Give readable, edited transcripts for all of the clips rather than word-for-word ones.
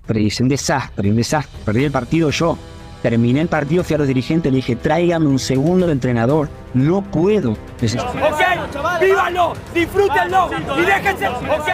pero hice un desastre, perdí el partido yo. Terminé el partido, fui a los dirigentes, le dije, tráigame un segundo entrenador, no puedo. Ok, vívalo, disfrútenlo y déjense, ok.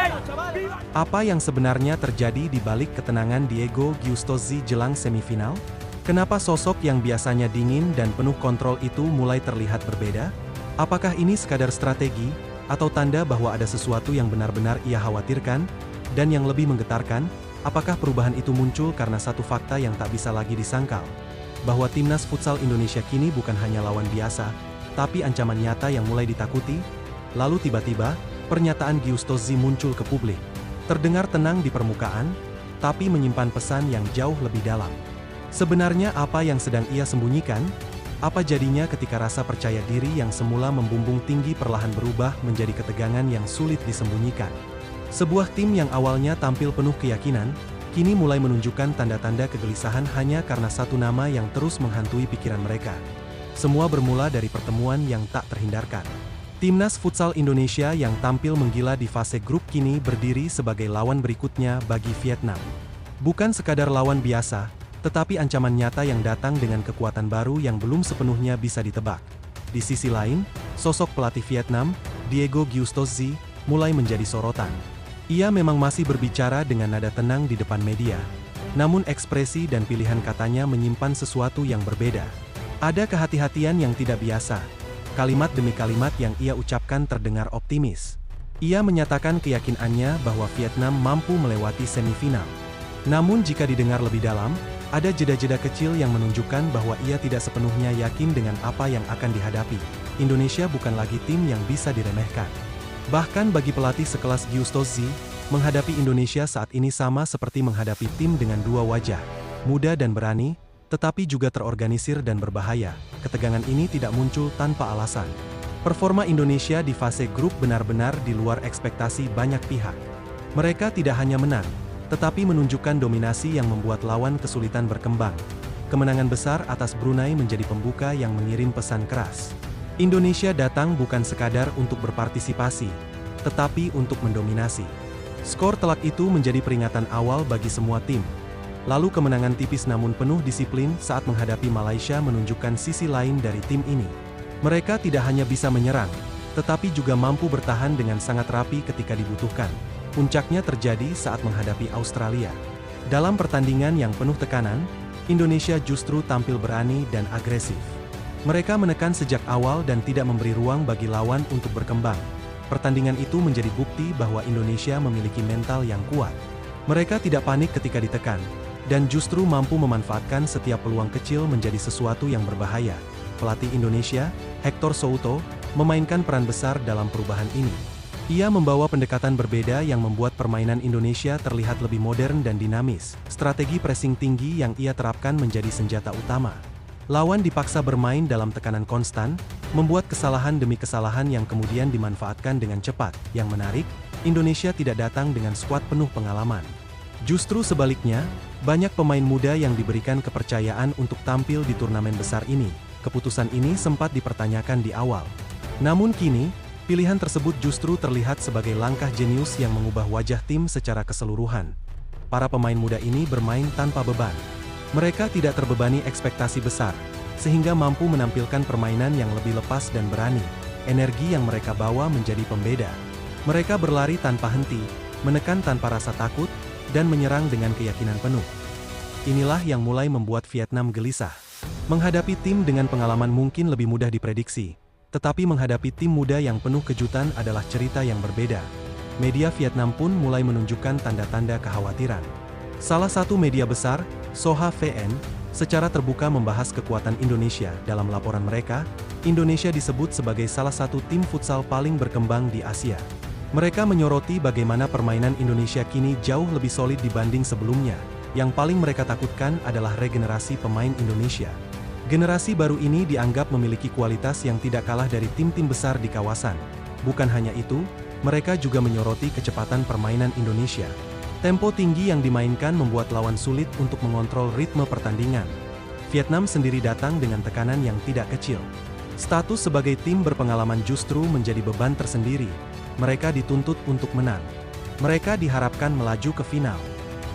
Apa yang sebenarnya terjadi di balik ketenangan Diego Giustozzi jelang semifinal? Kenapa sosok yang biasanya dingin dan penuh kontrol itu mulai terlihat berbeda? Apakah ini sekadar strategi, atau tanda bahwa ada sesuatu yang benar-benar ia khawatirkan? Dan yang lebih menggetarkan, apakah perubahan itu muncul karena satu fakta yang tak bisa lagi disangkal? Bahwa timnas futsal Indonesia kini bukan hanya lawan biasa, tapi ancaman nyata yang mulai ditakuti? Lalu tiba-tiba, pernyataan Giustozzi muncul ke publik. Terdengar tenang di permukaan, tapi menyimpan pesan yang jauh lebih dalam. Sebenarnya apa yang sedang ia sembunyikan? Apa jadinya ketika rasa percaya diri yang semula membumbung tinggi perlahan berubah menjadi ketegangan yang sulit disembunyikan? Sebuah tim yang awalnya tampil penuh keyakinan, kini mulai menunjukkan tanda-tanda kegelisahan hanya karena satu nama yang terus menghantui pikiran mereka. Semua bermula dari pertemuan yang tak terhindarkan. Timnas futsal Indonesia yang tampil menggila di fase grup kini berdiri sebagai lawan berikutnya bagi Vietnam. Bukan sekadar lawan biasa, tetapi ancaman nyata yang datang dengan kekuatan baru yang belum sepenuhnya bisa ditebak. Di sisi lain, sosok pelatih Vietnam, Diego Giustozzi, mulai menjadi sorotan. Ia memang masih berbicara dengan nada tenang di depan media, namun ekspresi dan pilihan katanya menyimpan sesuatu yang berbeda. Ada kehati-hatian yang tidak biasa. Kalimat demi kalimat yang ia ucapkan terdengar optimis. Ia menyatakan keyakinannya bahwa Vietnam mampu melewati semifinal. Namun jika didengar lebih dalam, ada jeda-jeda kecil yang menunjukkan bahwa ia tidak sepenuhnya yakin dengan apa yang akan dihadapi. Indonesia bukan lagi tim yang bisa diremehkan. Bahkan bagi pelatih sekelas Giustozzi, menghadapi Indonesia saat ini sama seperti menghadapi tim dengan dua wajah, muda dan berani, tetapi juga terorganisir dan berbahaya. Ketegangan ini tidak muncul tanpa alasan. Performa Indonesia di fase grup benar-benar di luar ekspektasi banyak pihak. Mereka tidak hanya menang, tetapi menunjukkan dominasi yang membuat lawan kesulitan berkembang. Kemenangan besar atas Brunei menjadi pembuka yang mengirim pesan keras. Indonesia datang bukan sekadar untuk berpartisipasi, tetapi untuk mendominasi. Skor telak itu menjadi peringatan awal bagi semua tim. Lalu kemenangan tipis namun penuh disiplin saat menghadapi Malaysia menunjukkan sisi lain dari tim ini. Mereka tidak hanya bisa menyerang, tetapi juga mampu bertahan dengan sangat rapi ketika dibutuhkan. Puncaknya terjadi saat menghadapi Australia. Dalam pertandingan yang penuh tekanan, Indonesia justru tampil berani dan agresif. Mereka menekan sejak awal dan tidak memberi ruang bagi lawan untuk berkembang. Pertandingan itu menjadi bukti bahwa Indonesia memiliki mental yang kuat. Mereka tidak panik ketika ditekan, dan justru mampu memanfaatkan setiap peluang kecil menjadi sesuatu yang berbahaya. Pelatih Indonesia, Hector Souto, memainkan peran besar dalam perubahan ini. Ia membawa pendekatan berbeda yang membuat permainan Indonesia terlihat lebih modern dan dinamis. Strategi pressing tinggi yang ia terapkan menjadi senjata utama. Lawan dipaksa bermain dalam tekanan konstan, membuat kesalahan demi kesalahan yang kemudian dimanfaatkan dengan cepat. Yang menarik, Indonesia tidak datang dengan skuad penuh pengalaman. Justru sebaliknya, banyak pemain muda yang diberikan kepercayaan untuk tampil di turnamen besar ini. Keputusan ini sempat dipertanyakan di awal. Namun kini, pilihan tersebut justru terlihat sebagai langkah jenius yang mengubah wajah tim secara keseluruhan. Para pemain muda ini bermain tanpa beban. Mereka tidak terbebani ekspektasi besar, sehingga mampu menampilkan permainan yang lebih lepas dan berani. Energi yang mereka bawa menjadi pembeda. Mereka berlari tanpa henti, menekan tanpa rasa takut, dan menyerang dengan keyakinan penuh. Inilah yang mulai membuat Vietnam gelisah. Menghadapi tim dengan pengalaman mungkin lebih mudah diprediksi, tetapi menghadapi tim muda yang penuh kejutan adalah cerita yang berbeda. Media Vietnam pun mulai menunjukkan tanda-tanda kekhawatiran. Salah satu media besar, Soha VN, secara terbuka membahas kekuatan Indonesia. Dalam laporan mereka, Indonesia disebut sebagai salah satu tim futsal paling berkembang di Asia. Mereka menyoroti bagaimana permainan Indonesia kini jauh lebih solid dibanding sebelumnya. Yang paling mereka takutkan adalah regenerasi pemain Indonesia. Generasi baru ini dianggap memiliki kualitas yang tidak kalah dari tim-tim besar di kawasan. Bukan hanya itu, mereka juga menyoroti kecepatan permainan Indonesia. Tempo tinggi yang dimainkan membuat lawan sulit untuk mengontrol ritme pertandingan. Vietnam sendiri datang dengan tekanan yang tidak kecil. Status sebagai tim berpengalaman justru menjadi beban tersendiri. Mereka dituntut untuk menang. Mereka diharapkan melaju ke final.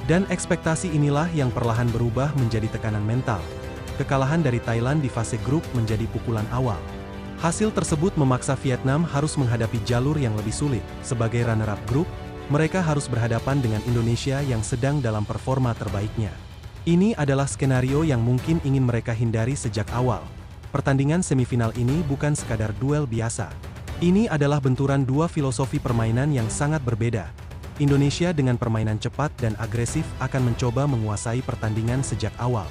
Dan ekspektasi inilah yang perlahan berubah menjadi tekanan mental. Kekalahan dari Thailand di fase grup menjadi pukulan awal. Hasil tersebut memaksa Vietnam harus menghadapi jalur yang lebih sulit. Sebagai runner-up grup, mereka harus berhadapan dengan Indonesia yang sedang dalam performa terbaiknya. Ini adalah skenario yang mungkin ingin mereka hindari sejak awal. Pertandingan semifinal ini bukan sekadar duel biasa. Ini adalah benturan dua filosofi permainan yang sangat berbeda. Indonesia dengan permainan cepat dan agresif akan mencoba menguasai pertandingan sejak awal.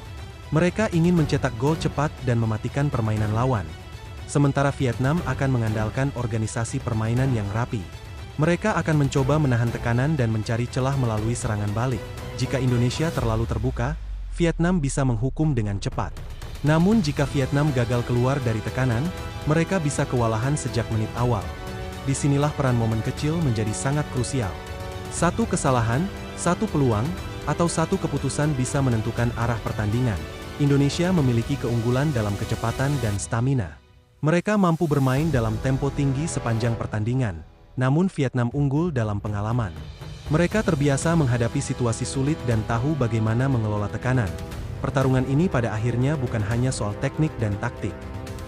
Mereka ingin mencetak gol cepat dan mematikan permainan lawan. Sementara Vietnam akan mengandalkan organisasi permainan yang rapi. Mereka akan mencoba menahan tekanan dan mencari celah melalui serangan balik. Jika Indonesia terlalu terbuka, Vietnam bisa menghukum dengan cepat. Namun jika Vietnam gagal keluar dari tekanan, mereka bisa kewalahan sejak menit awal. Disinilah peran momen kecil menjadi sangat krusial. Satu kesalahan, satu peluang, atau satu keputusan bisa menentukan arah pertandingan. Indonesia memiliki keunggulan dalam kecepatan dan stamina. Mereka mampu bermain dalam tempo tinggi sepanjang pertandingan, namun Vietnam unggul dalam pengalaman. Mereka terbiasa menghadapi situasi sulit dan tahu bagaimana mengelola tekanan. Pertarungan ini pada akhirnya bukan hanya soal teknik dan taktik.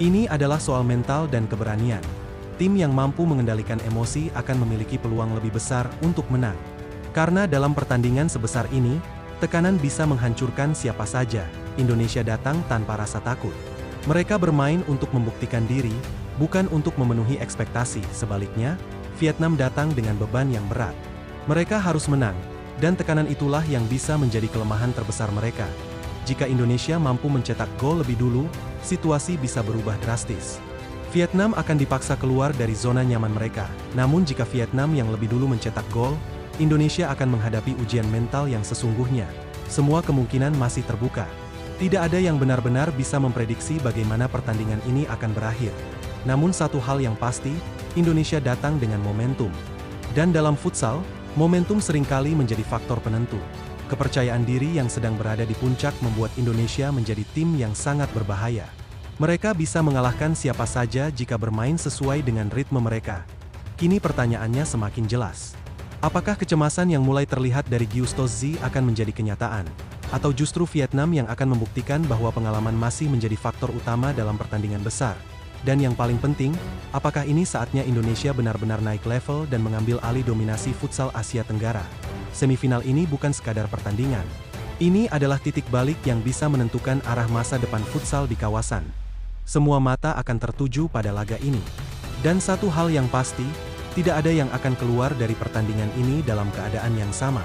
Ini adalah soal mental dan keberanian. Tim yang mampu mengendalikan emosi akan memiliki peluang lebih besar untuk menang. Karena dalam pertandingan sebesar ini, tekanan bisa menghancurkan siapa saja. Indonesia datang tanpa rasa takut. Mereka bermain untuk membuktikan diri, bukan untuk memenuhi ekspektasi. Sebaliknya, Vietnam datang dengan beban yang berat. Mereka harus menang, dan tekanan itulah yang bisa menjadi kelemahan terbesar mereka. Jika Indonesia mampu mencetak gol lebih dulu, situasi bisa berubah drastis. Vietnam akan dipaksa keluar dari zona nyaman mereka. Namun jika Vietnam yang lebih dulu mencetak gol, Indonesia akan menghadapi ujian mental yang sesungguhnya. Semua kemungkinan masih terbuka. Tidak ada yang benar-benar bisa memprediksi bagaimana pertandingan ini akan berakhir. Namun satu hal yang pasti, Indonesia datang dengan momentum. Dan dalam futsal, momentum seringkali menjadi faktor penentu. Kepercayaan diri yang sedang berada di puncak membuat Indonesia menjadi tim yang sangat berbahaya. Mereka bisa mengalahkan siapa saja jika bermain sesuai dengan ritme mereka. Kini pertanyaannya semakin jelas. Apakah kecemasan yang mulai terlihat dari Giustozzi akan menjadi kenyataan? Atau justru Vietnam yang akan membuktikan bahwa pengalaman masih menjadi faktor utama dalam pertandingan besar? Dan yang paling penting, apakah ini saatnya Indonesia benar-benar naik level dan mengambil alih dominasi futsal Asia Tenggara? Semifinal ini bukan sekadar pertandingan. Ini adalah titik balik yang bisa menentukan arah masa depan futsal di kawasan. Semua mata akan tertuju pada laga ini. Dan satu hal yang pasti, tidak ada yang akan keluar dari pertandingan ini dalam keadaan yang sama.